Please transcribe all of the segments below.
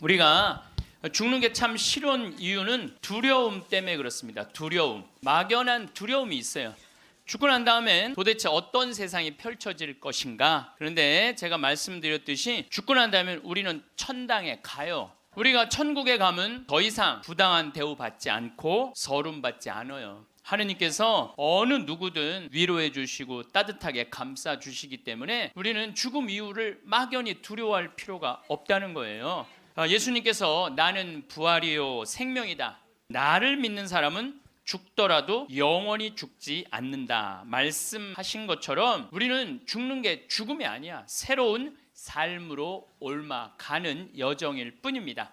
우리가 죽는 게 참 싫은 이유는 두려움 때문에 그렇습니다. 두려움, 막연한 두려움이 있어요. 죽고 난 다음엔 도대체 어떤 세상이 펼쳐질 것인가. 그런데 제가 말씀드렸듯이 죽고 난 다음에 우리는 천당에 가요. 우리가 천국에 가면 더 이상 부당한 대우 받지 않고 서름 받지 않아요. 하느님께서 어느 누구든 위로해 주시고 따뜻하게 감싸 주시기 때문에 우리는 죽음 이후를 막연히 두려워할 필요가 없다는 거예요. 예수님께서 나는 부활이요 생명이다. 나를 믿는 사람은 죽더라도 영원히 죽지 않는다 말씀하신 것처럼 우리는 죽는 게 죽음이 아니야. 새로운 삶으로 옮아가는 여정일 뿐입니다.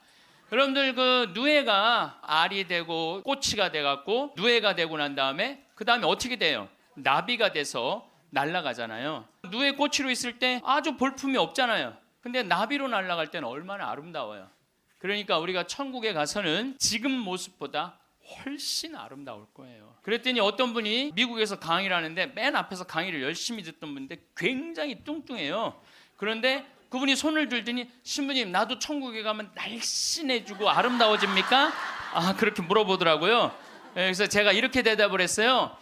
여러분들 그 누에가 알이 되고 꼬치가 돼갖고 누에가 되고 난 다음에 그 다음에 어떻게 돼요? 나비가 돼서 날아가잖아요. 누에 꼬치로 있을 때 아주 볼품이 없잖아요. 근데 나비로 날아갈 때는 얼마나 아름다워요. 그러니까 우리가 천국에 가서는 지금 모습보다 훨씬 아름다울 거예요. 그랬더니 어떤 분이 미국에서 강의를 하는데 맨 앞에서 강의를 열심히 듣던 분인데 굉장히 뚱뚱해요. 그런데 그분이 손을 들더니 신부님 나도 천국에 가면 날씬해지고 아름다워집니까? 그렇게 물어보더라고요. 그래서 제가 이렇게 대답을 했어요.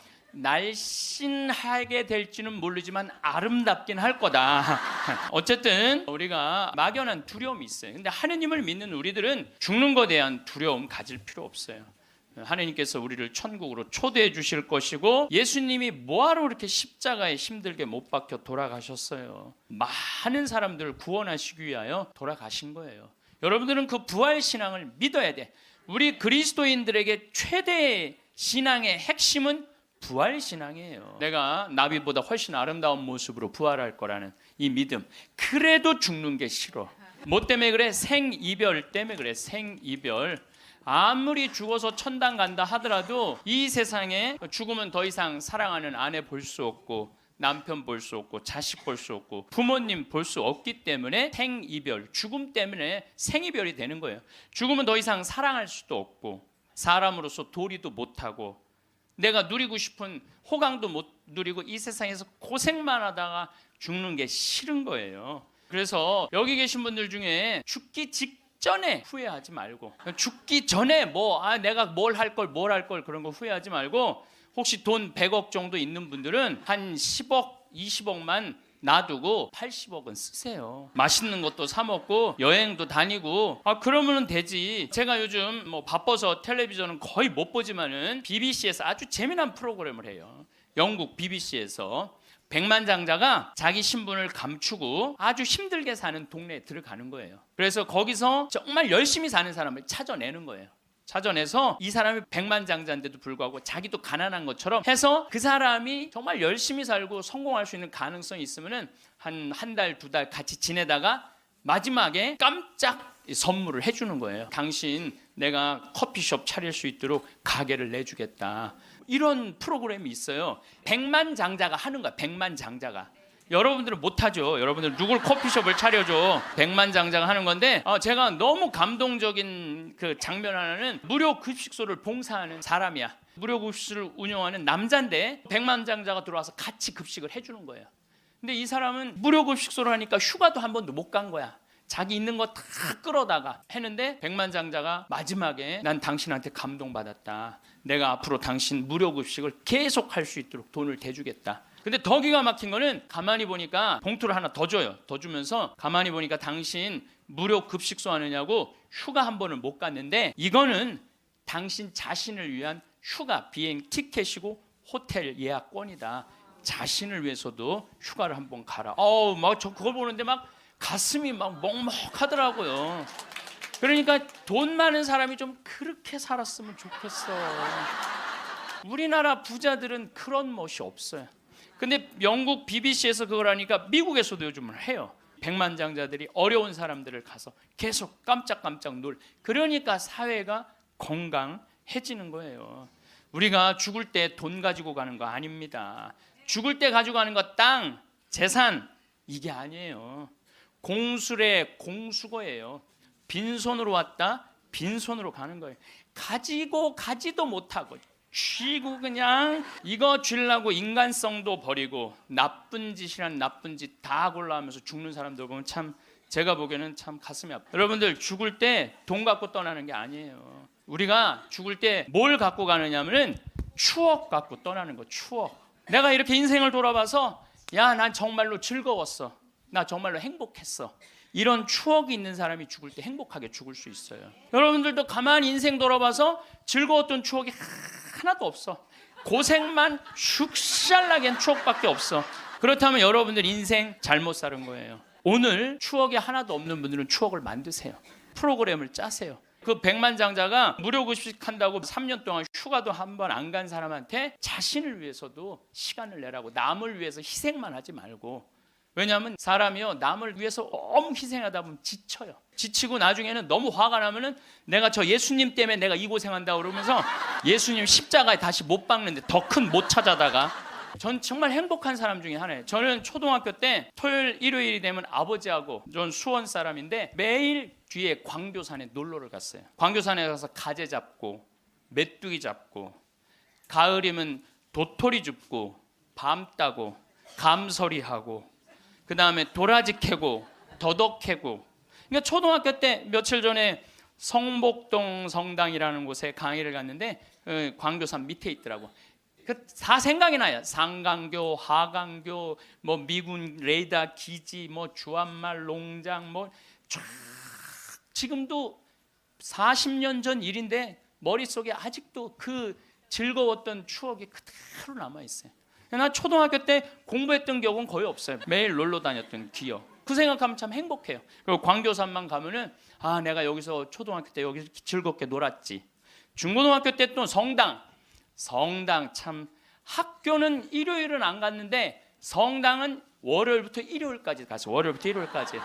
날씬하게 될지는 모르지만 아름답긴 할 거다. 어쨌든 우리가 막연한 두려움이 있어요. 근데 하느님을 믿는 우리들은 죽는 것에 대한 두려움 가질 필요 없어요. 하느님께서 우리를 천국으로 초대해 주실 것이고 예수님이 뭐하러 그렇게 십자가에 힘들게 못 박혀 돌아가셨어요. 많은 사람들을 구원하시기 위하여 돌아가신 거예요. 여러분들은 그 부활신앙을 믿어야 돼. 우리 그리스도인들에게 최대의 신앙의 핵심은 부활신앙이에요. 내가 나비보다 훨씬 아름다운 모습으로 부활할 거라는 이 믿음. 그래도 죽는 게 싫어. 뭐 때문에 그래? 생이별 때문에 그래. 생이별. 아무리 죽어서 천당 간다 하더라도 이 세상에 죽으면 더 이상 사랑하는 아내 볼 수 없고 남편 볼 수 없고 자식 볼 수 없고 부모님 볼 수 없기 때문에 생이별, 죽음 때문에 생이별이 되는 거예요. 죽으면 더 이상 사랑할 수도 없고 사람으로서 도리도 못하고 내가 누리고 싶은 호강도 못 누리고 이 세상에서 고생만 하다가 죽는 게 싫은 거예요. 그래서 여기 계신 분들 중에 죽기 직전에 후회하지 말고 죽기 전에 내가 뭘 할 걸 그런 거 후회하지 말고 혹시 돈 100억 정도 있는 분들은 한 10억, 20억만 놔두고 80억은 쓰세요. 맛있는 것도 사 먹고 여행도 다니고 그러면 되지. 제가 요즘 바빠서 텔레비전은 거의 못 보지만은 BBC에서 아주 재미난 프로그램을 해요. 영국 BBC에서 백만장자가 자기 신분을 감추고 아주 힘들게 사는 동네에 들어가는 거예요. 그래서 거기서 정말 열심히 사는 사람을 찾아내는 거예요. 찾아내서 이 사람이 백만장자인데도 불구하고 자기도 가난한 것처럼 해서 그 사람이 정말 열심히 살고 성공할 수 있는 가능성이 있으면은 한 달, 2달 같이 지내다가 마지막에 깜짝 선물을 해주는 거예요. 당신 내가 커피숍 차릴 수 있도록 가게를 내주겠다. 이런 프로그램이 있어요. 백만장자가 하는 거야. 백만장자가. 여러분들은 못하죠. 여러분들 누굴 커피숍을 차려줘. 백만장자가 하는 건데 제가 너무 감동적인 그 장면 하나는 무료 급식소를 봉사하는 사람이야. 무료 급식소를 운영하는 남자인데 백만장자가 들어와서 같이 급식을 해주는 거예요. 근데 이 사람은 무료 급식소를 하니까 휴가도 한 번도 못 간 거야. 자기 있는 거 다 끌어다가 했는데 백만장자가 마지막에 난 당신한테 감동받았다. 내가 앞으로 당신 무료 급식을 계속 할 수 있도록 돈을 대주겠다. 근데 더 기가 막힌 거는 가만히 보니까 봉투를 하나 더 줘요. 더 주면서 가만히 보니까 당신 무료 급식소 하느냐고 휴가 한 번을 못 갔는데 이거는 당신 자신을 위한 휴가 비행 티켓이고 호텔 예약권이다. 자신을 위해서도 휴가를 한 번 가라. 저 그걸 보는데 막 가슴이 막 먹먹하더라고요. 그러니까 돈 많은 사람이 좀 그렇게 살았으면 좋겠어. 우리나라 부자들은 그런 멋이 없어요. 근데 영국 BBC에서 그걸 하니까 미국에서도 요즘은 해요. 백만장자들이 어려운 사람들을 가서 계속 깜짝깜짝 그러니까 사회가 건강해지는 거예요. 우리가 죽을 때 돈 가지고 가는 거 아닙니다. 죽을 때 가지고 가는 거 땅, 재산 이게 아니에요. 공술의 공수거예요. 빈손으로 왔다 빈손으로 가는 거예요. 가지고 가지도 못하고 쥐고 그냥 이거 주려고 인간성도 버리고 나쁜 짓이란 나쁜 짓 다 골라하면서 죽는 사람들 보면 참 제가 보기에는 참 가슴이 아파요. 여러분들 죽을 때 돈 갖고 떠나는 게 아니에요. 우리가 죽을 때 뭘 갖고 가느냐면은 추억 갖고 떠나는 거. 추억. 내가 이렇게 인생을 돌아봐서 야, 난 정말로 즐거웠어. 나 정말로 행복했어. 이런 추억이 있는 사람이 죽을 때 행복하게 죽을 수 있어요. 여러분들도 가만히 인생 돌아봐서 즐거웠던 추억이 하나도 없어. 고생만 슉샬나게 한 추억밖에 없어. 그렇다면 여러분들 인생 잘못 사는 거예요. 오늘 추억이 하나도 없는 분들은 추억을 만드세요. 프로그램을 짜세요. 그 백만장자가 무료급식 한다고 3년 동안 휴가도 한 번 안 간 사람한테 자신을 위해서도 시간을 내라고, 남을 위해서 희생만 하지 말고. 왜냐하면 사람이요, 남을 위해서 너무 희생하다 보면 지쳐요. 지치고 나중에는 너무 화가 나면은 내가 저 예수님 때문에 내가 이 고생한다 그러면서 예수님 십자가에 다시 못 박는데 더 큰 못 찾아다가. 전 정말 행복한 사람 중에 하나예요. 저는 초등학교 때 토요일 일요일이 되면 아버지하고, 전 수원 사람인데 매일 뒤에 광교산에 놀러를 갔어요. 광교산에 가서 가재 잡고 메뚜기 잡고, 가을이면 도토리 줍고 밤 따고 감서리하고, 그 다음에 도라지 캐고 더덕 캐고. 그러니까 초등학교 때 며칠 전에 성복동 성당이라는 곳에 강의를 갔는데 광교산 밑에 있더라고. 다 생각이 나요. 상강교, 하강교, 뭐 미군 레이더 기지, 뭐 주한말 농장, 뭐 쫙 지금도 40년 전 일인데 머릿속에 아직도 그 즐거웠던 추억이 그대로 남아 있어요. 나 초등학교 때 공부했던 기억은 거의 없어요. 매일 놀러 다녔던 기억. 그 생각하면 참 행복해요. 그리고 광교산만 가면은 아, 내가 여기서 초등학교 때 여기서 즐겁게 놀았지. 중고등학교 때 또 성당 참, 학교는 일요일은 안 갔는데 성당은 월요일부터 일요일까지 갔어요. 월요일부터 일요일까지.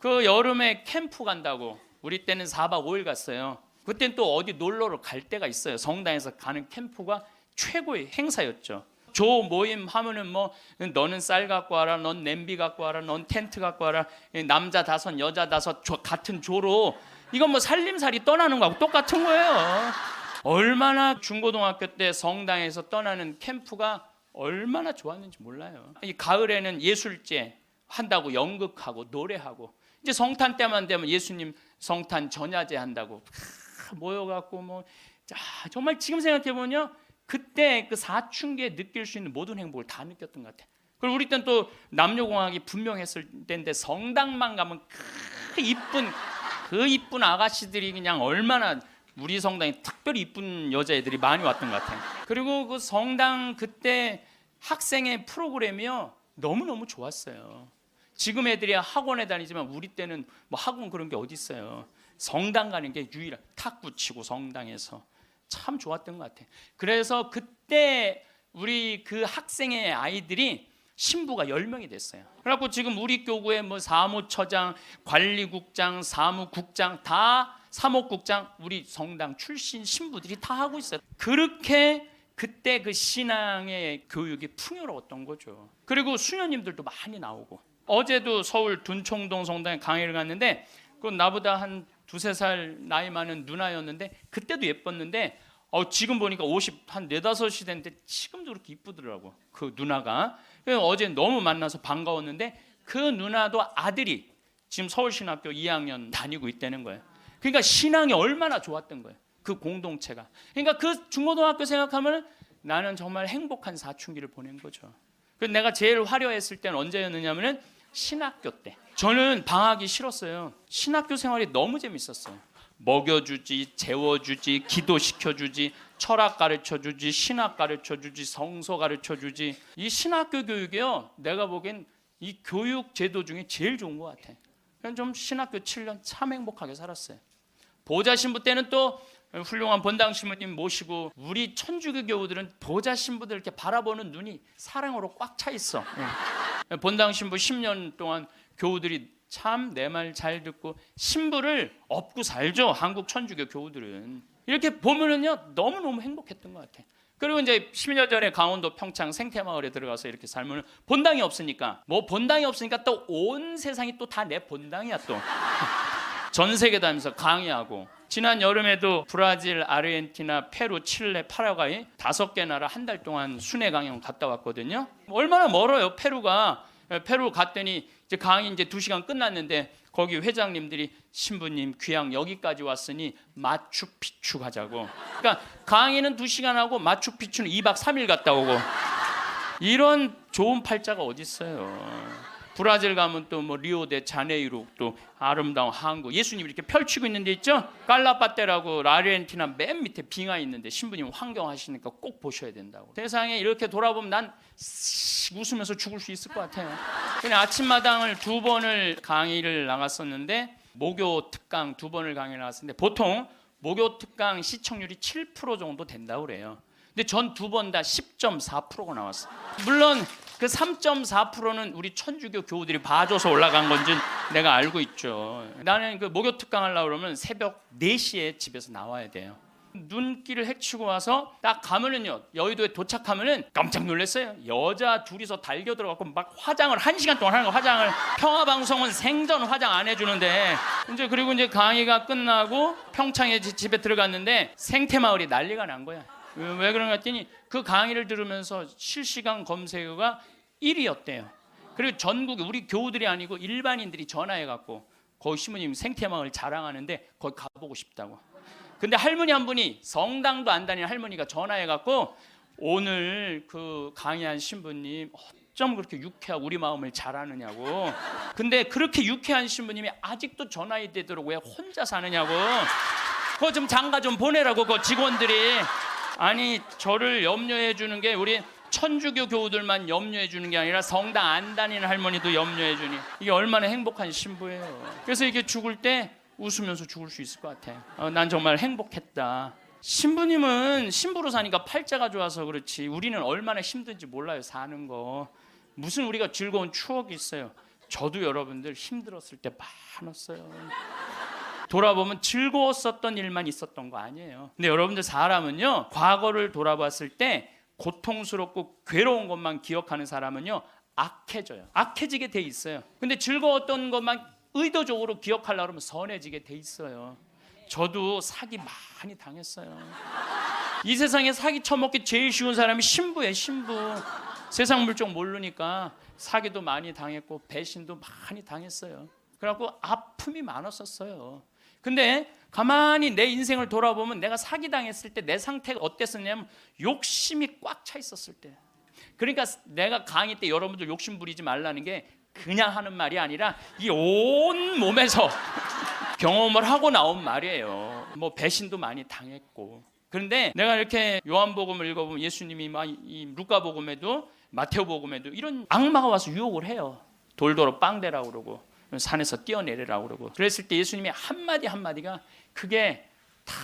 그 여름에 캠프 간다고 우리 때는 4박 5일 갔어요. 그때는 또 어디 놀러를 갈 때가 있어요. 성당에서 가는 캠프가 최고의 행사였죠. 조 모임 하면은 뭐 너는 쌀 갖고 와라, 넌 냄비 갖고 와라, 넌 텐트 갖고 와라, 남자 5 여자 5 같은 조로, 이건 뭐 살림살이 떠나는 거하고 똑같은 거예요. 얼마나 중고등학교 때 성당에서 떠나는 캠프가 얼마나 좋았는지 몰라요. 이 가을에는 예술제 한다고 연극하고 노래하고, 이제 성탄 때만 되면 예수님 성탄 전야제 한다고 모여갖고 뭐, 정말 지금 생각해보면 그때 그 사춘기에 느낄 수 있는 모든 행복을 다 느꼈던 것 같아요. 그리고 우리 때는 또 남녀공학이 분명했을 때인데 성당만 가면 그 이쁜 아가씨들이 그냥 얼마나, 우리 성당에 특별히 이쁜 여자애들이 많이 왔던 것 같아요. 그리고 그 성당 그때 학생의 프로그램이요, 너무너무 좋았어요. 지금 애들이 학원에 다니지만 우리 때는 뭐 학원 그런 게 어디 있어요. 성당 가는 게 유일한, 탁구 치고 성당에서 참 좋았던 것 같아요. 그래서 그때 우리 그 학생의 아이들이 신부가 10명이 됐어요. 그래갖고 지금 우리 교구에 뭐 사무처장, 관리국장, 사무국장, 다 사목국장, 우리 성당 출신 신부들이 다 하고 있어요. 그렇게 그때 그 신앙의 교육이 풍요로웠던 거죠. 그리고 수녀님들도 많이 나오고, 어제도 서울 둔총동 성당에 강의를 갔는데 그 나보다 한 2-3살 나이 많은 누나였는데 그때도 예뻤는데 지금 보니까 50, 한 4-5이 됐는데 지금도 그렇게 이쁘더라고, 그 누나가. 어제 너무 만나서 반가웠는데 그 누나도 아들이 지금 서울신학교 2학년 다니고 있다는 거예요. 그러니까 신앙이 얼마나 좋았던 거예요, 그 공동체가. 그러니까 그 중고등학교 생각하면 나는 정말 행복한 사춘기를 보낸 거죠. 그래서 내가 제일 화려했을 때는 언제였느냐면은 신학교 때. 저는 방학이 싫었어요. 신학교 생활이 너무 재밌었어요. 먹여주지, 재워주지, 기도시켜주지, 철학 가르쳐주지, 신학 가르쳐주지, 성서 가르쳐주지. 이 신학교 교육이요, 내가 보기엔 이 교육 제도 중에 제일 좋은 것 같아요. 그냥 좀 신학교 7년 참 행복하게 살았어요. 보좌 신부 때는 또 훌륭한 본당 신부님 모시고, 우리 천주교 교우들은 보좌 신부들 이렇게 바라보는 눈이 사랑으로 꽉 차 있어. 본당 신부 10년 동안 교우들이 참 내 말 잘 듣고 신부를 업고 살죠. 한국 천주교 교우들은 이렇게 보면은요, 너무너무 행복했던 것 같아요. 그리고 이제 10년 전에 강원도 평창 생태마을에 들어가서 이렇게 살면 본당이 없으니까, 또 온 세상이 또 다 내 본당이야. 또 전 세계 다니면서 강의하고, 지난 여름에도 브라질, 아르헨티나, 페루, 칠레, 파라과이 5개 나라 한 달 동안 순회 강연 갔다 왔거든요. 얼마나 멀어요, 페루가. 페루 갔더니 이제 강의 이제 2시간 끝났는데 거기 회장님들이 신부님 귀양 여기까지 왔으니 마추픽추 가자고. 그러니까 강의는 2시간 하고 마추픽추는 2박 3일 갔다 오고. 이런 좋은 팔자가 어디 있어요. 브라질 가면 또 뭐 리오데자네이루 또 아름다운 항구 예수님이 이렇게 펼치고 있는 데 있죠. 깔라파테라고 아르헨티나 맨 밑에 빙하 있는데 신부님 환경하시니까 꼭 보셔야 된다고. 세상에 이렇게 돌아보면 난 웃으면서 죽을 수 있을 것 같아요. 그냥 아침마당을 2번을 강의를 나갔었는데 목요 특강 2번을 강의를 나갔었는데 보통 목요 특강 시청률이 7% 정도 된다고 그래요. 근데 전 2번 다 10.4%가 나왔어요. 물론 그 3.4%는 우리 천주교 교우들이 봐줘서 올라간 건지 내가 알고 있죠. 나는 그 목요 특강 하려고 그러면 새벽 4시에 집에서 나와야 돼요. 눈길을 헤치고 와서 딱 가면은요, 여의도에 도착하면은 깜짝 놀랐어요. 여자 둘이서 달겨 들어가고 막 화장을 1시간 동안 하는 거. 화장을 평화방송은 생전 화장 안 해주는데 이제 그리고 이제 강의가 끝나고 평창에 집에 들어갔는데 생태마을이 난리가 난 거야. 왜 그런가 했더니 그 강의를 들으면서 실시간 검색어가 1위였대요. 그리고 전국에 우리 교우들이 아니고 일반인들이 전화해갖고 거기 신부님 생태마을 자랑하는데 거기 가보고 싶다고. 근데 할머니 한 분이 성당도 안 다니는 할머니가 전화해갖고 오늘 그 강의한 신부님 어쩜 그렇게 유쾌하고 우리 마음을 잘 아느냐고. 근데 그렇게 유쾌한 신부님이 아직도 전화해 되도록 왜 혼자 사느냐고. 그거 좀 장가 좀 보내라고 그 직원들이. 아니 저를 염려해 주는 게 우리 천주교 교우들만 염려해 주는 게 아니라 성당 안 다니는 할머니도 염려해 주니 이게 얼마나 행복한 신부예요. 그래서 이게 죽을 때 웃으면서 죽을 수 있을 것 같아요. 난 정말 행복했다. 신부님은 신부로 사니까 팔자가 좋아서 그렇지 우리는 얼마나 힘든지 몰라요. 사는 거 무슨 우리가 즐거운 추억이 있어요. 저도 여러분들 힘들었을 때 많았어요. 돌아보면 즐거웠었던 일만 있었던 거 아니에요. 근데 여러분들 사람은요, 과거를 돌아봤을 때 고통스럽고 괴로운 것만 기억하는 사람은요 악해져요. 악해지게 돼 있어요. 근데 즐거웠던 것만 의도적으로 기억하려고 하면 선해지게 돼 있어요. 저도 사기 많이 당했어요. 이 세상에 사기 쳐먹기 제일 쉬운 사람이 신부예요. 신부. 세상 물정 모르니까 사기도 많이 당했고 배신도 많이 당했어요. 그래갖고 아픔이 많았었어요. 근데 가만히 내 인생을 돌아보면 내가 사기당했을 때 내 상태가 어땠었냐면 욕심이 꽉 차 있었을 때. 그러니까 내가 강의 때 여러분들 욕심 부리지 말라는 게 그냥 하는 말이 아니라 이 온 몸에서 경험을 하고 나온 말이에요. 뭐 배신도 많이 당했고. 그런데 내가 이렇게 요한복음을 읽어보면 예수님이 이 루카복음에도 마테오복음에도 이런 악마가 와서 유혹을 해요. 돌도로 빵대라고 그러고 산에서 뛰어내리라고 그러고. 그랬을 때 예수님이 한마디 한마디가 그게 다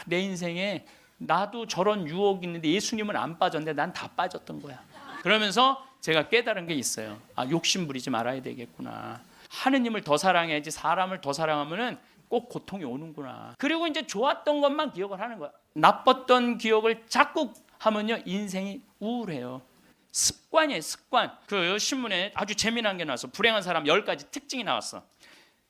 내 인생에 나도 저런 유혹이 있는데 예수님은 안 빠졌는데 난 다 빠졌던 거야. 그러면서 제가 깨달은 게 있어요. 욕심 부리지 말아야 되겠구나. 하느님을 더 사랑해야지 사람을 더 사랑하면은 꼭 고통이 오는구나. 그리고 이제 좋았던 것만 기억을 하는 거야. 나빴던 기억을 자꾸 하면요 인생이 우울해요. 습관이에요. 습관. 그 신문에 아주 재미난 게 나왔어. 불행한 사람 10가지 특징이 나왔어.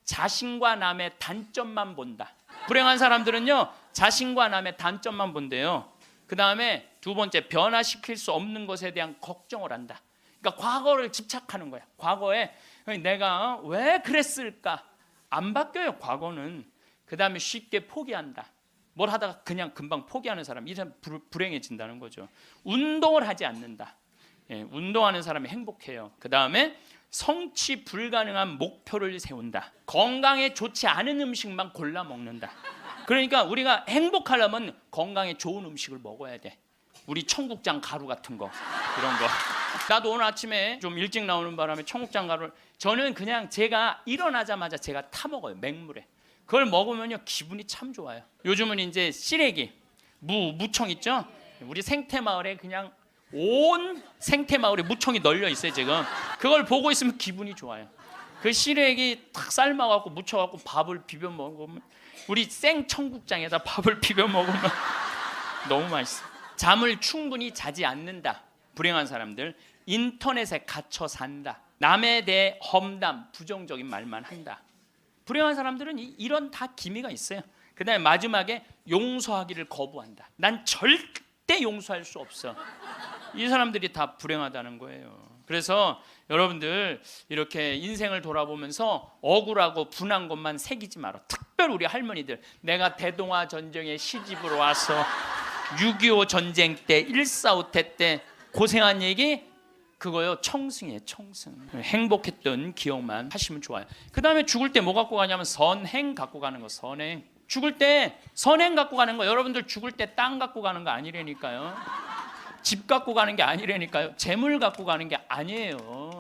자신과 남의 단점만 본다. 불행한 사람들은요 자신과 남의 단점만 본대요. 그 다음에 2번째 변화시킬 수 없는 것에 대한 걱정을 한다. 그러니까 과거를 집착하는 거야. 과거에 내가 왜 그랬을까? 안 바뀌어요. 과거는. 그 다음에 쉽게 포기한다. 뭘 하다가 그냥 금방 포기하는 사람, 이 사람 불행해진다는 거죠. 운동을 하지 않는다. 운동하는 사람이 행복해요. 그 다음에 성취 불가능한 목표를 세운다. 건강에 좋지 않은 음식만 골라 먹는다. 그러니까 우리가 행복하려면 건강에 좋은 음식을 먹어야 돼. 우리 청국장 가루 같은 거 이런 거. 나도 오늘 아침에 좀 일찍 나오는 바람에 청국장 가루를 저는 그냥 제가 일어나자마자 제가 타 먹어요. 맹물에. 그걸 먹으면요 기분이 참 좋아요. 요즘은 이제 시래기, 무청 있죠? 우리 생태마을에 그냥 온 생태마을에 무청이 널려 있어요 지금. 그걸 보고 있으면 기분이 좋아요. 그 시래기 탁 삶아갖고 무쳐갖고 밥을 비벼 먹으면 우리 생 청국장에다 밥을 비벼 먹으면 너무 맛있어. 잠을 충분히 자지 않는다. 불행한 사람들. 인터넷에 갇혀 산다. 남에 대해 험담, 부정적인 말만 한다. 불행한 사람들은 이런 다 기미가 있어요. 그 다음에 마지막에 용서하기를 거부한다. 난 절대 용서할 수 없어. 이 사람들이 다 불행하다는 거예요. 그래서 여러분들 이렇게 인생을 돌아보면서 억울하고 분한 것만 새기지 마라. 특별히 우리 할머니들, 내가 대동아 전쟁에 시집으로 와서 6.25 전쟁 때 1.4.5태 때 고생한 얘기, 그거요 청승이에요. 청승. 행복했던 기억만 하시면 좋아요. 그 다음에 죽을 때 뭐 갖고 가냐면 선행 갖고 가는 거. 선행. 죽을 때 선행 갖고 가는 거. 여러분들 죽을 때 땅 갖고 가는 거 아니라니까요. 집 갖고 가는 게 아니라니까요. 재물 갖고 가는 게 아니에요.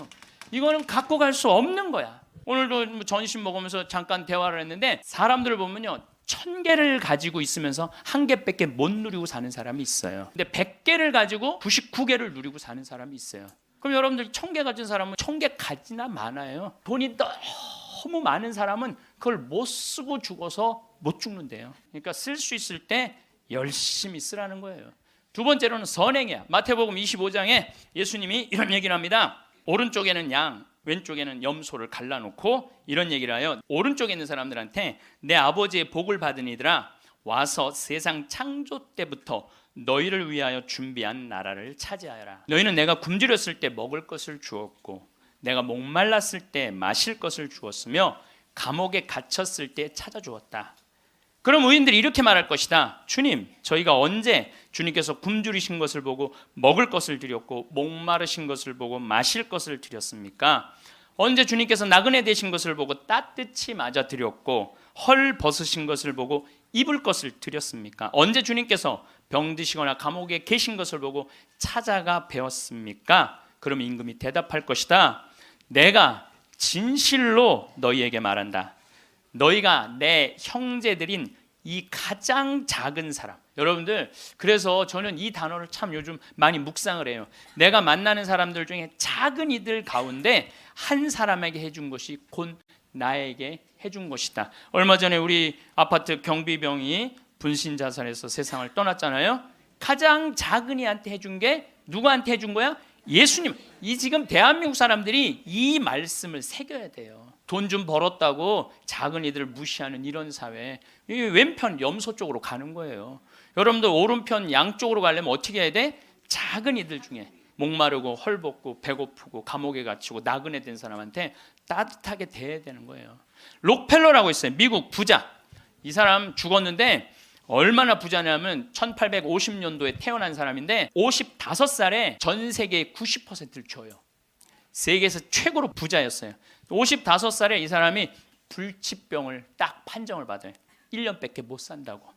이거는 갖고 갈 수 없는 거야. 오늘도 전심 먹으면서 잠깐 대화를 했는데, 사람들을 보면요 1000개를 가지고 있으면서 1개밖에 못 누리고 사는 사람이 있어요. 근데 100개를 가지고 99개를 누리고 사는 사람이 있어요. 그럼 여러분들 1000개 가진 사람은 1000개 가지나 많아요. 돈이 너무 많은 사람은 그걸 못 쓰고 죽어서 못 죽는데요. 그러니까 쓸 수 있을 때 열심히 쓰라는 거예요. 두 번째로는 선행이야. 마태복음 25장에 예수님이 이런 얘기를 합니다. 오른쪽에는 양, 왼쪽에는 염소를 갈라놓고 이런 얘기를 해요. 오른쪽에 있는 사람들한테 내 아버지의 복을 받은 이들아, 와서 세상 창조 때부터 너희를 위하여 준비한 나라를 차지하여라. 너희는 내가 굶주렸을 때 먹을 것을 주었고, 내가 목말랐을 때 마실 것을 주었으며, 감옥에 갇혔을 때 찾아주었다. 그럼 의인들이 이렇게 말할 것이다. 주님, 저희가 언제 주님께서 굶주리신 것을 보고 먹을 것을 드렸고 목마르신 것을 보고 마실 것을 드렸습니까? 언제 주님께서 나그네 되신 것을 보고 따뜻히 맞아 드렸고 헐 벗으신 것을 보고 입을 것을 드렸습니까? 언제 주님께서 병드시거나 감옥에 계신 것을 보고 찾아가 배웠습니까? 그럼 임금이 대답할 것이다. 내가 진실로 너희에게 말한다. 너희가 내 형제들인 이 가장 작은 사람. 여러분들, 그래서 저는 이 단어를 참 요즘 많이 묵상을 해요. 내가 만나는 사람들 중에 작은 이들 가운데 한 사람에게 해준 것이 곧 나에게 해준 것이다. 얼마 전에 우리 아파트 경비병이 분신 자살해서 세상을 떠났잖아요. 가장 작은 이한테 해준 게 누구한테 해준 거야? 예수님. 이 지금 대한민국 사람들이 이 말씀을 새겨야 돼요. 돈 좀 벌었다고 작은 이들을 무시하는 이런 사회, 이 왼편 염소 쪽으로 가는 거예요. 여러분들 오른편 양쪽으로 가려면 어떻게 해야 돼? 작은 이들 중에 목마르고 헐벗고 배고프고 감옥에 갇히고 나그네 된 사람한테 따뜻하게 대해야 되는 거예요. 록펠러라고 있어요. 미국 부자. 이 사람 죽었는데 얼마나 부자냐면 1850년도에 태어난 사람인데 55살에 전 세계의 90%를 줘요. 세계에서 최고로 부자였어요. 55살에 이 사람이 불치병을 딱 판정을 받아요. 1년밖에 못 산다고.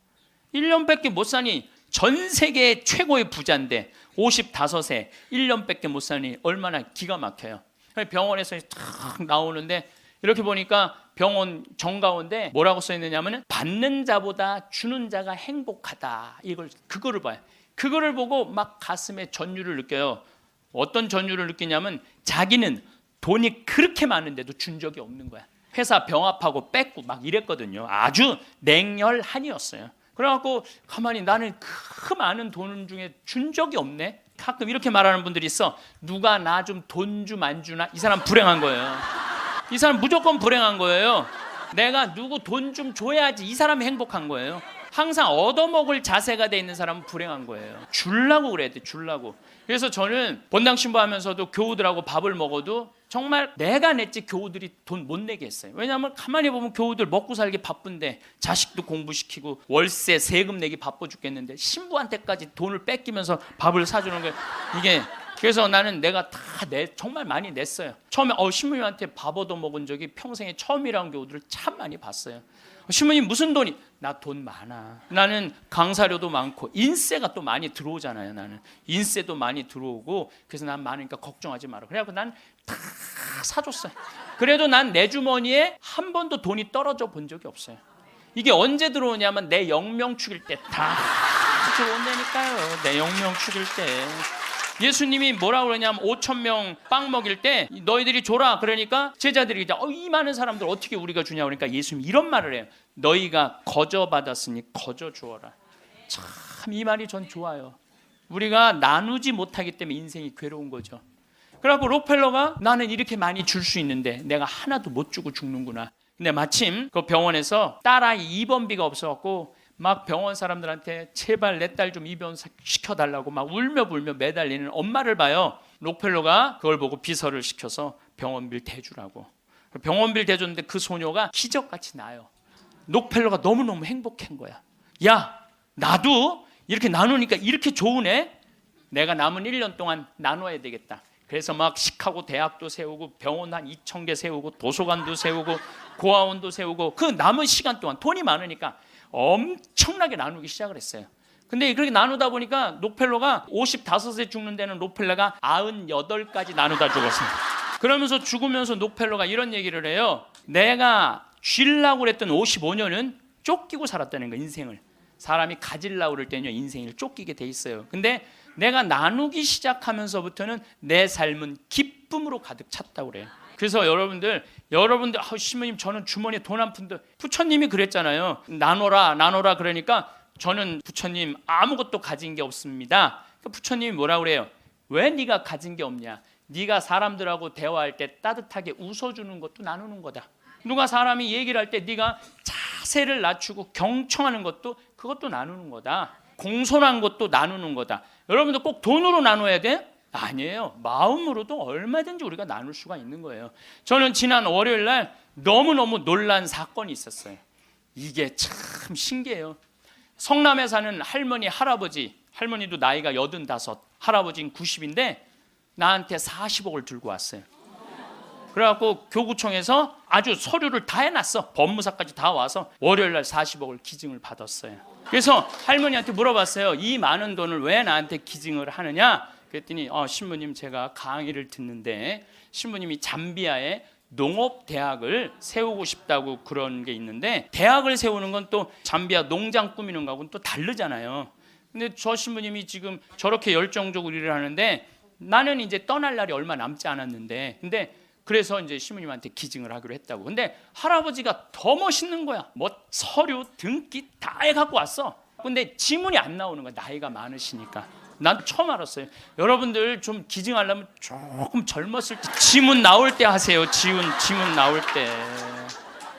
1년밖에 못 사니 전 세계 최고의 부자인데 55세 1년밖에 못 사니 얼마나 기가 막혀요. 병원에서 탁 나오는데 이렇게 보니까 병원 정가운데 뭐라고 써 있느냐면 받는 자보다 주는 자가 행복하다. 그거를 봐요. 그거를 보고 막 가슴에 전율을 느껴요. 어떤 전율을 느끼냐면 자기는 돈이 그렇게 많은데도 준 적이 없는 거야. 회사 병합하고 뺏고 막 이랬거든요. 아주 냉혈한이었어요. 그래갖고 가만히 나는 그 많은 돈 중에 준 적이 없네. 가끔 이렇게 말하는 분들이 있어. 누가 나 좀 돈 좀 안 주나? 이 사람 불행한 거예요. 이 사람 무조건 불행한 거예요. 내가 누구 돈 좀 줘야지 이 사람이 행복한 거예요. 항상 얻어먹을 자세가 돼 있는 사람은 불행한 거예요. 주려고 그래야 돼. 주려고. 그래서 저는 본당 신부하면서도 교우들하고 밥을 먹어도 정말 내가 냈지 교우들이 돈 못 내게 했어요. 왜냐하면 가만히 보면 교우들 먹고 살기 바쁜데 자식도 공부시키고 월세 세금 내기 바빠 죽겠는데 신부한테까지 돈을 뺏기면서 밥을 사주는 거예요. 이게 그래서 나는 내가 다 정말 많이 냈어요. 처음에 신부님한테 밥 얻어 먹은 적이 평생에 처음이라는 교우들을 참 많이 봤어요. 신부님 무슨 돈이? 나 돈 많아. 나는 강사료도 많고 인세가 또 많이 들어오잖아요. 나는 인세도 많이 들어오고 그래서 난 많으니까 걱정하지 마라. 그래갖고 난 다 사줬어요. 그래도 난 내 주머니에 한 번도 돈이 떨어져 본 적이 없어요. 이게 언제 들어오냐면 내 영명 죽일 때 다 들어온다니까요. 내 영명 죽일 때. 예수님이 뭐라고 그러냐면 5,000명 빵 먹일 때 너희들이 줘라. 그러니까 제자들이 이 많은 사람들 어떻게 우리가 주냐 그러니까 예수님이 이런 말을 해요. 너희가 거저 받았으니 거저 주어라. 참 이 말이 전 좋아요. 우리가 나누지 못하기 때문에 인생이 괴로운 거죠. 그래갖고 록펠러가 나는 이렇게 많이 줄 수 있는데 내가 하나도 못 주고 죽는구나. 근데 마침 그 병원에서 딸아이 입원비가 없어갖고 막 병원 사람들한테 제발 내 딸 좀 입원 시켜달라고 막 울며 불며 매달리는 엄마를 봐요. 록펠러가 그걸 보고 비서를 시켜서 병원비를 대주라고. 병원비를 대줬는데 그 소녀가 기적같이 나아요. 록펠러가 너무너무 행복한 거야. 야, 나도 이렇게 나누니까 이렇게 좋으네. 내가 남은 1년 동안 나눠야 되겠다. 그래서 막 시카고 대학도 세우고 병원 한 2,000개 세우고 도서관도 세우고 고아원도 세우고 그 남은 시간 동안 돈이 많으니까 엄청나게 나누기 시작을 했어요. 근데 그렇게 나누다 보니까 록펠러가 55세 죽는 데는 록펠러가 98까지 나누다 죽었습니다. 그러면서 죽으면서 록펠러가 이런 얘기를 해요. 내가 쥐려고 그랬던 55년은 쫓기고 살았다는 거예요. 인생을. 사람이 가지려고 그럴 때는요, 인생을 쫓기게 돼 있어요. 근데 내가 나누기 시작하면서부터는 내 삶은 기쁨으로 가득 찼다고 그래요. 그래서 여러분들 신부님 저는 주머니에 돈 한 푼도, 부처님이 그랬잖아요. 나눠라 그러니까 저는 부처님 아무것도 가진 게 없습니다. 부처님이 뭐라 그래요? 왜 네가 가진 게 없냐? 네가 사람들하고 대화할 때 따뜻하게 웃어주는 것도 나누는 거다. 누가 사람이 얘기를 할 때 네가 자세를 낮추고 경청하는 것도 그것도 나누는 거다. 공손한 것도 나누는 거다. 여러분들 꼭 돈으로 나눠야 돼? 아니에요. 마음으로도 얼마든지 우리가 나눌 수가 있는 거예요. 저는 지난 월요일 날 너무너무 놀란 사건이 있었어요. 이게 참 신기해요. 성남에 사는 할머니, 할머니도 나이가 85, 할아버지는 90인데 나한테 40억을 들고 왔어요. 그래갖고 교구청에서 아주 서류를 다 해놨어. 법무사까지 다 와서 월요일 날 40억을 기증을 받았어요. 그래서 할머니한테 물어봤어요. 이 많은 돈을 왜 나한테 기증을 하느냐? 그랬더니 신부님 제가 강의를 듣는데 신부님이 잠비아에 농업대학을 세우고 싶다고 그런 게 있는데 대학을 세우는 건 또 잠비아 농장 꾸미는 거하고는 또 다르잖아요. 근데 저 신부님이 지금 저렇게 열정적으로 일을 하는데 나는 이제 떠날 날이 얼마 남지 않았는데 근데 그래서 이제 신부님한테 기증을 하기로 했다고. 근데 할아버지가 더 멋있는 거야. 뭐 서류, 등기 다 해갖고 왔어. 근데 지문이 안 나오는 거야. 나이가 많으시니까. 난 처음 알았어요. 여러분들 좀 기증하려면 조금 젊었을 때 지문 나올 때 하세요. 지문 나올 때.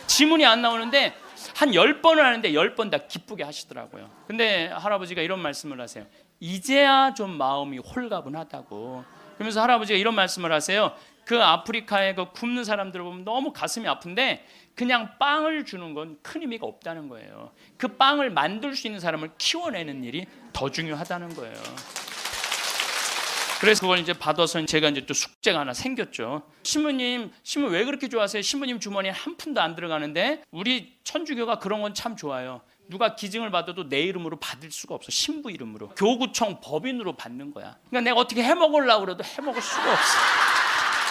지문이 안 나오는데 한 10번을 하는데 10번 다 기쁘게 하시더라고요. 근데 할아버지가 이런 말씀을 하세요. 이제야 좀 마음이 홀가분하다고. 그러면서 할아버지가 이런 말씀을 하세요. 그 아프리카에 그 굶는 사람들을 보면 너무 가슴이 아픈데 그냥 빵을 주는 건 큰 의미가 없다는 거예요. 그 빵을 만들 수 있는 사람을 키워내는 일이 더 중요하다는 거예요. 그래서 그걸 이제 받아서 제가 이제 또 숙제가 하나 생겼죠. 신부님 왜 그렇게 좋아하세요? 신부님 주머니에 한 푼도 안 들어가는데 우리 천주교가 그런 건 참 좋아요. 누가 기증을 받아도 내 이름으로 받을 수가 없어. 신부 이름으로. 교구청 법인으로 받는 거야. 그러니까 내가 어떻게 해먹으려고 그래도 해먹을 수가 없어.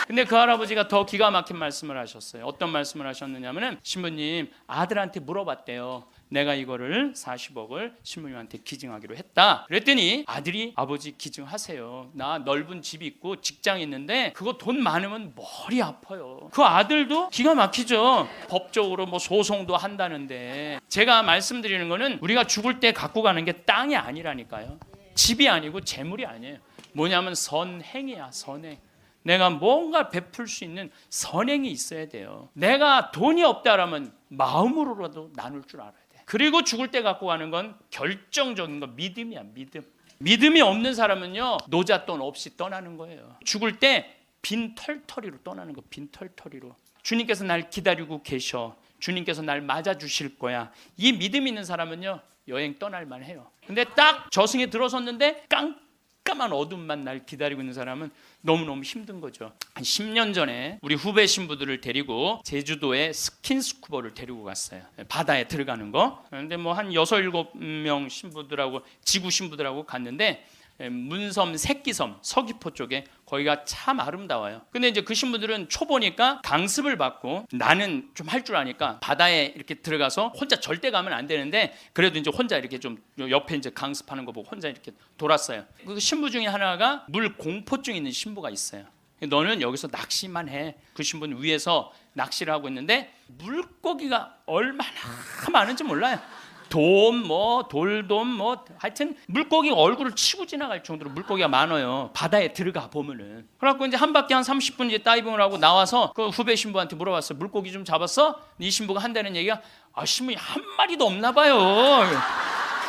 근데 그 할아버지가 더 기가 막힌 말씀을 하셨어요. 어떤 말씀을 하셨느냐면은 신부님 아들한테 물어봤대요. 내가 이거를 40억을 신부님한테 기증하기로 했다. 그랬더니 아들이 아버지 기증하세요. 나 넓은 집이 있고 직장이 있는데 그거 돈 많으면 머리 아파요. 그 아들도 기가 막히죠. 법적으로 뭐 소송도 한다는데 제가 말씀드리는 거는 우리가 죽을 때 갖고 가는 게 땅이 아니라니까요. 집이 아니고 재물이 아니에요. 뭐냐면 선행이야. 선행. 내가 뭔가 베풀 수 있는 선행이 있어야 돼요. 내가 돈이 없다라면 마음으로라도 나눌 줄 알아야 돼. 그리고 죽을 때 갖고 가는 건 결정적인 건 믿음이야. 믿음이 없는 사람은요 노잣돈 없이 떠나는 거예요. 죽을 때 빈털터리로 떠나는 거. 빈털터리로. 주님께서 날 기다리고 계셔. 주님께서 날 맞아주실 거야. 이 믿음 있는 사람은요 여행 떠날 만해요. 근데 딱 저승에 들어섰는데 깜깜한 어둠만 날 기다리고 있는 사람은 너무너무 힘든 거죠. 한 10년 전에 우리 후배 신부들을 데리고 제주도에 스킨스쿠버를 데리고 갔어요. 바다에 들어가는 거. 그런데 뭐 한 6, 7명 신부들하고 지구 신부들하고 갔는데 문섬, 새끼섬, 서귀포 쪽에 거기가 참 아름다워요. 근데 이제 그 신부들은 초보니까 강습을 받고 나는 좀 할 줄 아니까 바다에 이렇게 들어가서 혼자 절대 가면 안 되는데 그래도 이제 혼자 이렇게 좀 옆에 이제 강습하는 거 보고 혼자 이렇게 돌았어요. 그 신부 중에 하나가 물 공포증 있는 신부가 있어요. 너는 여기서 낚시만 해. 그 신부는 위에서 낚시를 하고 있는데 물고기가 얼마나 많은지 몰라요. 돌돔 하여튼 물고기가 얼굴을 치고 지나갈 정도로 물고기가 많아요. 바다에 들어가 보면은. 그래갖고 이제 한 바퀴 한 30분 이제 다이빙을 하고 나와서 그 후배 신부한테 물어봤어요. 물고기 좀 잡았어? 이 신부가 한다는 얘기가 신부님 한 마리도 없나 봐요.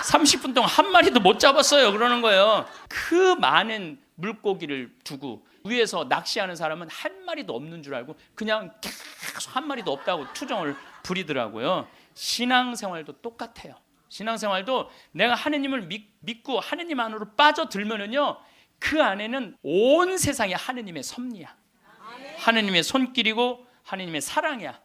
30분 동안 한 마리도 못 잡았어요. 그러는 거예요. 그 많은 물고기를 두고 위에서 낚시하는 사람은 한 마리도 없는 줄 알고 그냥 계속 한 마리도 없다고 투정을 부리더라고요. 신앙생활도 똑같아요. 신앙생활도 내가 하느님을 믿고 하느님 안으로 빠져들면은요, 그 안에는 온 세상이 하느님의 섭리야. 하느님의 손길이고 하느님의 사랑이야.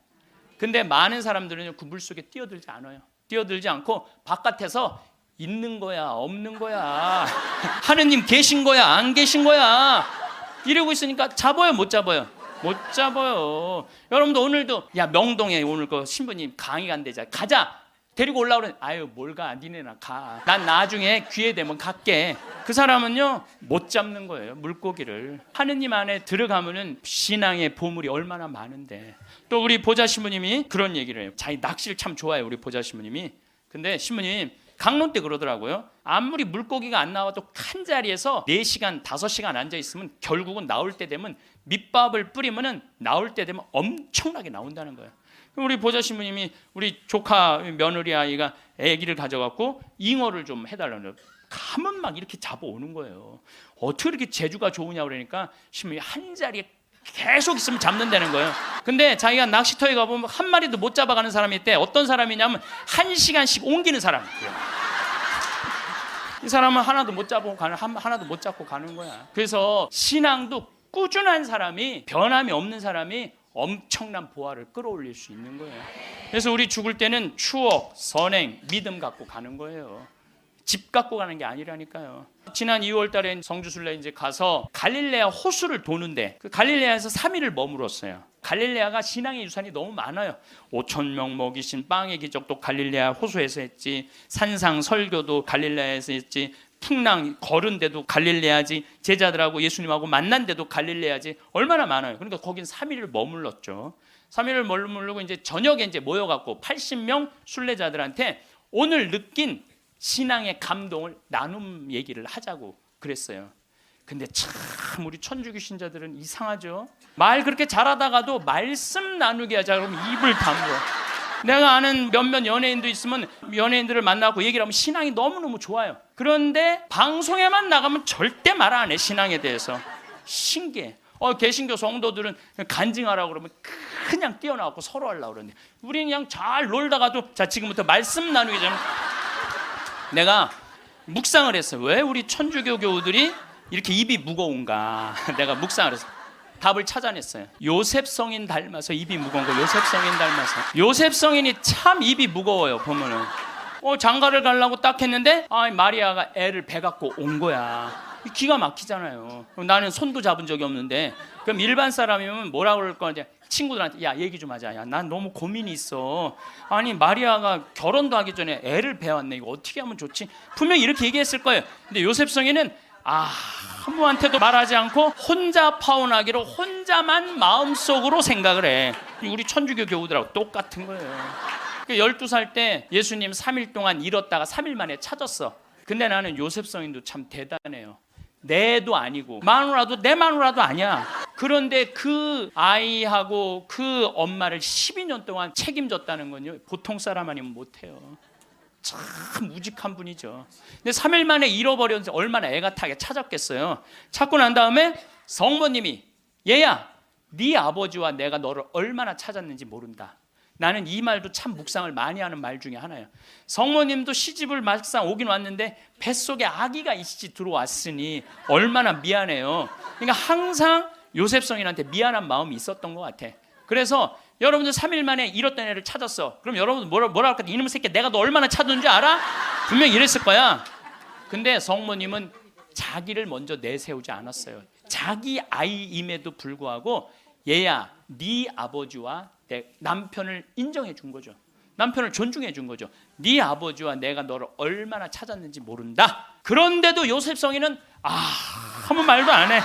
근데 많은 사람들은 그 물속에 뛰어들지 않아요. 뛰어들지 않고 바깥에서 있는 거야, 없는 거야, 하느님 계신 거야, 안 계신 거야, 이러고 있으니까 잡아요, 못 잡아요? 못 잡아요. 여러분도 오늘도 야, 명동에 오늘 그 신부님 강의 간대자, 가자, 데리고 올라오래. 아유, 뭘 가, 니네나 가, 난 나중에 기회 되면 갈게. 그 사람은요, 못 잡는 거예요, 물고기를. 하느님 안에 들어가면은 신앙의 보물이 얼마나 많은데. 또 우리 보좌 신부님이 그런 얘기를 해요. 자기 낚시를 참 좋아해요, 우리 보좌 신부님이. 근데 신부님 강론 때 그러더라고요. 아무리 물고기가 안 나와도 한 자리에서 4시간, 5시간 앉아있으면 결국은 나올 때 되면 밑밥을 뿌리면은 나올 때 되면 엄청나게 나온다는 거예요. 우리 보좌 신부님이 우리 조카 며느리 아이가 아기를 가져갖고 잉어를 좀 해달라는, 가면 막 이렇게 잡아오는 거예요. 어떻게 이렇게 재주가 좋으냐 그러니까 신부님이 한 자리에 계속 있으면 잡는다는 거예요. 근데 자기가 낚시터에 가보면 한 마리도 못 잡아가는 사람이 있대. 어떤 사람이냐면 1시간씩 옮기는 사람이에요. 이 사람은 하나도 못 잡고 가는 거야. 그래서 신앙도 꾸준한 사람이, 변함이 없는 사람이 엄청난 보화를 끌어올릴 수 있는 거예요. 그래서 우리 죽을 때는 추억, 선행, 믿음 갖고 가는 거예요. 집 갖고 가는 게 아니라니까요. 지난 2월 달에 성주순례 이제 가서 갈릴레아 호수를 도는데, 그 갈릴레아에서 3일을 머물었어요. 갈릴레아가 신앙의 유산이 너무 많아요. 5,000명 먹이신 빵의 기적도 갈릴레아 호수에서 했지, 산상 설교도 갈릴레아에서 했지, 풍랑 걸은 데도 갈릴레아지, 제자들하고 예수님하고 만난 데도 갈릴레아지, 얼마나 많아요. 그러니까 거긴 3일을 머물렀죠. 3일을 머무르고 이제 저녁에 이제 모여갖고 80명 순례자들한테 오늘 느낀 신앙의 감동을 나눔 얘기를 하자고 그랬어요. 근데 참 우리 천주교 신자들은 이상하죠. 말 그렇게 잘하다가도 말씀 나누게 하자 그러면 입을 다물어. 내가 아는 몇몇 연예인도 있으면 연예인들을 만나고 얘기를 하면 신앙이 너무너무 좋아요. 그런데 방송에만 나가면 절대 말 안 해, 신앙에 대해서. 신기해. 개신교 성도들은 간증하라고 그러면 그냥 뛰어나가고 서로 하려고 그러는데, 우리는 그냥 잘 놀다가도 자, 지금부터 말씀 나누기 전에 내가 묵상을 했어요. 왜 우리 천주교 교우들이 이렇게 입이 무거운가. 내가 묵상을 했어요. 답을 찾아냈어요. 요셉 성인 닮아서 입이 무거운 거. 요셉 성인 닮아서. 요셉 성인이 참 입이 무거워요, 보면은. 장가를 가려고 딱 했는데 마리아가 애를 배 갖고 온 거야. 기가 막히잖아요. 나는 손도 잡은 적이 없는데. 그럼 일반 사람이면 뭐라 그럴 거냐, 친구들한테 야, 얘기 좀 하자. 야, 난 너무 고민이 있어. 아니, 마리아가 결혼도 하기 전에 애를 배웠네. 이거 어떻게 하면 좋지? 분명히 이렇게 얘기했을 거예요. 근데 요셉 성인은 아무한테도 말하지 않고 혼자 파혼하기로 혼자만 마음속으로 생각을 해. 우리 천주교 교우들하고 똑같은 거예요. 12살 때 예수님 3일 동안 잃었다가 3일 만에 찾았어. 근데 나는 요셉 성인도 참 대단해요. 내도 아니고 마누라도 내 마누라도 아니야. 그런데 그 아이하고 그 엄마를 12년 동안 책임졌다는 건요, 보통 사람 아니면 못해요. 참 무직한 분이죠. 근데 3일 만에 잃어버렸는데 얼마나 애가 타게 찾았겠어요. 찾고 난 다음에 성모님이 얘야, 네 아버지와 내가 너를 얼마나 찾았는지 모른다. 나는 이 말도 참 묵상을 많이 하는 말 중에 하나예요. 성모님도 시집을 막상 오긴 왔는데 뱃속에 아기가 이씨 들어왔으니 얼마나 미안해요. 그러니까 항상 요셉 성인한테 미안한 마음이 있었던 것 같아. 그래서 여러분들 3일 만에 잃었던 애를 찾았어. 그럼 여러분들 뭐라 할까? 이놈의 새끼, 내가 너 얼마나 찾았는지 알아? 분명히 이랬을 거야. 근데 성모님은 자기를 먼저 내세우지 않았어요. 자기 아이임에도 불구하고 얘야, 네 아버지와 내 남편을 인정해 준 거죠. 남편을 존중해 준 거죠. 네 아버지와 내가 너를 얼마나 찾았는지 모른다. 그런데도 요셉 성인은 아무 말도 안 해.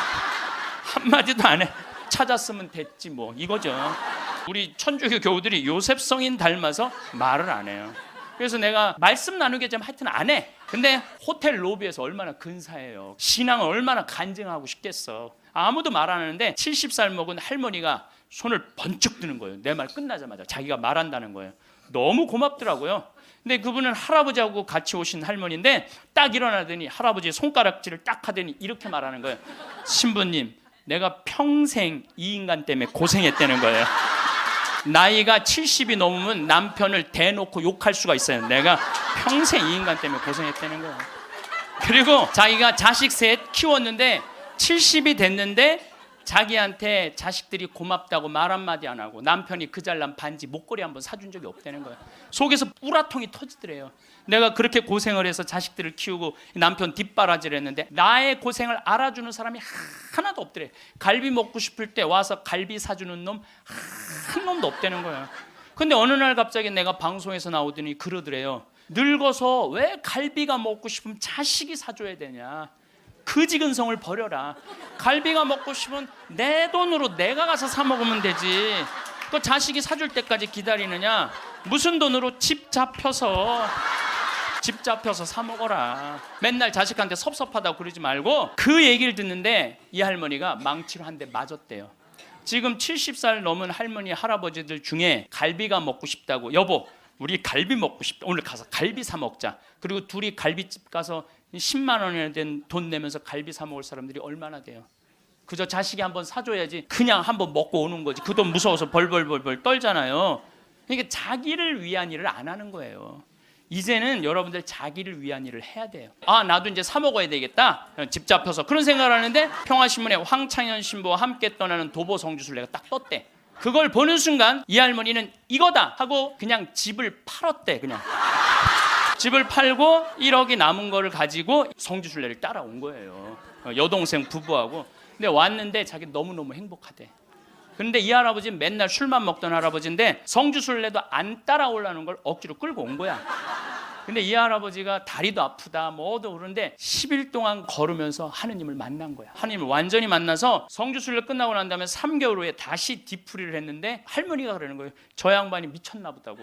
한마디도 안 해. 찾았으면 됐지 뭐, 이거죠. 우리 천주교 교우들이 요셉 성인 닮아서 말을 안 해요. 그래서 내가 말씀 나누게 되면 하여튼 안 해. 근데 호텔 로비에서 얼마나 근사해요. 신앙을 얼마나 간증하고 싶겠어. 아무도 말 안 하는데 70살 먹은 할머니가 손을 번쩍 드는 거예요. 내 말 끝나자마자 자기가 말한다는 거예요. 너무 고맙더라고요. 근데 그분은 할아버지하고 같이 오신 할머니인데 딱 일어나더니 할아버지의 손가락질을 딱 하더니 이렇게 말하는 거예요. 신부님, 내가 평생 이 인간 때문에 고생했다는 거예요. 나이가 70이 넘으면 남편을 대놓고 욕할 수가 있어요. 내가 평생 이 인간 때문에 고생했다는 거예요. 그리고 자기가 자식 셋 키웠는데 70이 됐는데 자기한테 자식들이 고맙다고 말 한마디 안 하고 남편이 그 잘난 반지 목걸이 한번 사준 적이 없다는 거예요. 속에서 우라통이 터지더래요. 내가 그렇게 고생을 해서 자식들을 키우고 남편 뒷바라지를 했는데 나의 고생을 알아주는 사람이 하나도 없더래. 갈비 먹고 싶을 때 와서 갈비 사주는 놈 한 놈도 없다는 거예요. 근데 어느 날 갑자기 내가 방송에서 나오더니 그러더래요. 늙어서 왜 갈비가 먹고 싶으면 자식이 사줘야 되냐. 그지근성을 버려라. 갈비가 먹고 싶으면 내 돈으로 내가 가서 사 먹으면 되지. 그 자식이 사줄 때까지 기다리느냐. 무슨 돈으로 집 잡혀서 사 먹어라. 맨날 자식한테 섭섭하다고 그러지 말고. 그 얘기를 듣는데 이 할머니가 망치로 한 대 맞았대요. 지금 70살 넘은 할머니 할아버지들 중에 갈비가 먹고 싶다고, 여보 우리 갈비 먹고 싶다, 오늘 가서 갈비 사 먹자, 그리고 둘이 갈비집 가서 10만 원이나 된 돈 내면서 갈비 사 먹을 사람들이 얼마나 돼요? 그저 자식이 한번 사줘야지 그냥 한번 먹고 오는 거지. 그 돈 무서워서 벌벌벌벌 떨잖아요. 그러니까 자기를 위한 일을 안 하는 거예요. 이제는 여러분들 자기를 위한 일을 해야 돼요. 아, 나도 이제 사 먹어야 되겠다, 집 잡혀서, 그런 생각을 하는데 평화신문에 황창현 신부와 함께 떠나는 도보 성주순례가 딱 떴대. 그걸 보는 순간 이 할머니는 이거다 하고 그냥 집을 팔았대. 그냥 집을 팔고 1억이 남은 거를 가지고 성주순례를 따라온 거예요. 여동생 부부하고. 근데 왔는데 자기 너무너무 행복하대. 그런데 이 할아버지는 맨날 술만 먹던 할아버지인데 성주순례도 안 따라오려는 걸 억지로 끌고 온 거야. 근데 이 할아버지가 다리도 아프다 뭐도 그런데 10일 동안 걸으면서 하느님을 만난 거야. 하느님을 완전히 만나서 성주순례 끝나고 난 다음에 3개월 후에 다시 뒤풀이를 했는데 할머니가 그러는 거예요. 저 양반이 미쳤나 보다고.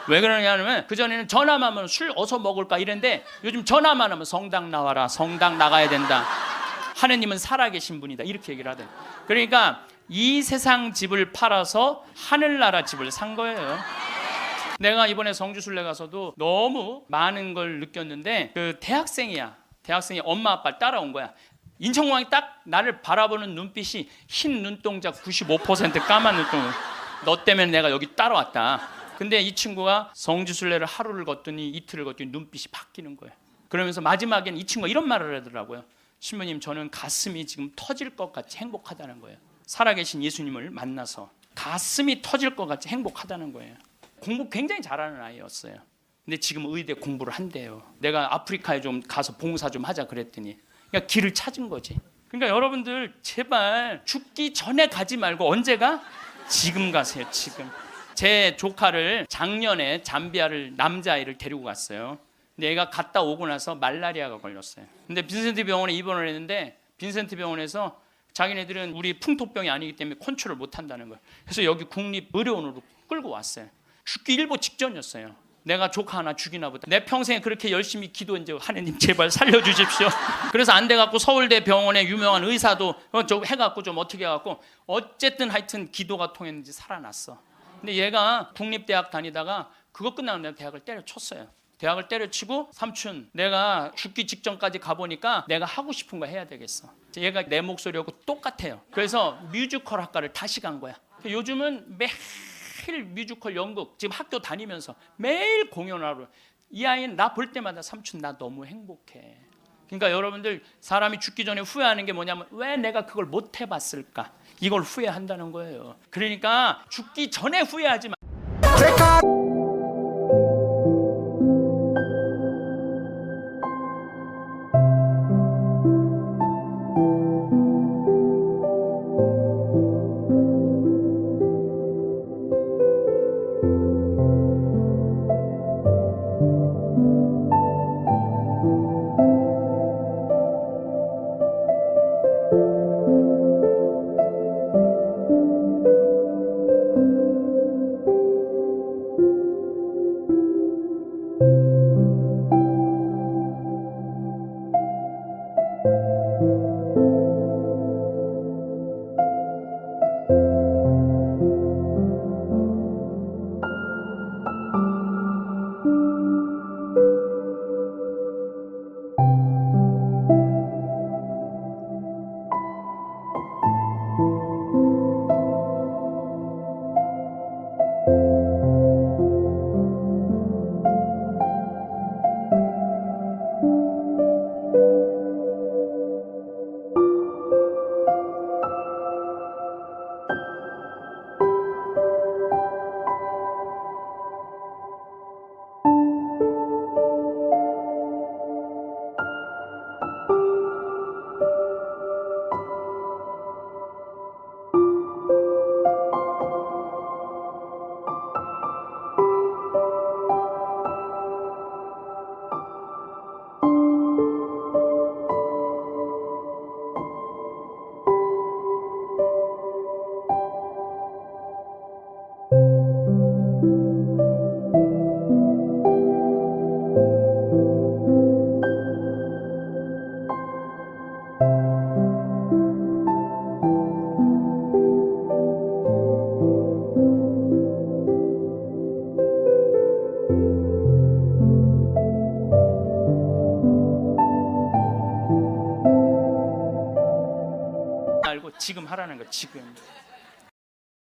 왜 그러냐면 그전에는 전화만 하면 술 어서 먹을까 이랬는데 요즘 전화만 하면 성당 나와라, 성당 나가야 된다, 하느님은 살아계신 분이다, 이렇게 얘기를 하대. 그러니까 이 세상 집을 팔아서 하늘나라 집을 산 거예요. 내가 이번에 성주순례 가서도 너무 많은 걸 느꼈는데 그 대학생이 엄마 아빠를 따라온 거야. 인천공항이 딱 나를 바라보는 눈빛이 흰 눈동자 95% 까만 눈동자. 너 때문에 내가 여기 따라왔다. 근데 이 친구가 성주순례를 하루를 걷더니 이틀을 걷더니 눈빛이 바뀌는 거예요. 그러면서 마지막엔 이 친구가 이런 말을 하더라고요. 신부님, 저는 가슴이 지금 터질 것 같이 행복하다는 거예요. 살아계신 예수님을 만나서 가슴이 터질 것 같이 행복하다는 거예요. 공부 굉장히 잘하는 아이였어요. 근데 지금 의대 공부를 한대요. 내가 아프리카에 좀 가서 봉사 좀 하자 그랬더니 그러니까 길을 찾은 거지. 그러니까 여러분들 제발 죽기 전에 가지 말고 언제 가? 지금 가세요. 지금. 제 조카를 작년에 잠비아를 남자아이를 데리고 갔어요. 근데 얘가 갔다 오고 나서 말라리아가 걸렸어요. 근데 빈센트 병원에 입원을 했는데 빈센트 병원에서 자기네들은 우리 풍토병이 아니기 때문에 컨트롤 못 한다는 거예요. 그래서 여기 국립의료원으로 끌고 왔어요. 죽기 일보 직전이었어요. 내가 조카 하나 죽이나 보다. 내 평생에 그렇게 열심히 기도한 적, 하느님 제발 살려주십시오. 그래서 안 돼갖고 서울대 병원에 유명한 의사도 좀 해갖고 좀 어떻게 해갖고 어쨌든 하여튼 기도가 통했는지 살아났어. 근데 얘가 국립대학 다니다가 그거 끝나고 내가 대학을 때려쳤어요. 대학을 때려치고 삼촌 내가 죽기 직전까지 가보니까 내가 하고 싶은 거 해야 되겠어. 얘가 내 목소리하고 똑같아요. 그래서 뮤지컬 학과를 다시 간 거야. 요즘은 매일 뮤지컬 연극 지금 학교 다니면서 매일 공연하러. 이 아이는 나 볼 때마다 삼촌 나 너무 행복해. 그러니까 여러분들 사람이 죽기 전에 후회하는 게 뭐냐면 왜 내가 그걸 못 해봤을까, 이걸 후회한다는 거예요. 그러니까 죽기 전에 후회하지 마. 알고 지금 하라는 거. 지금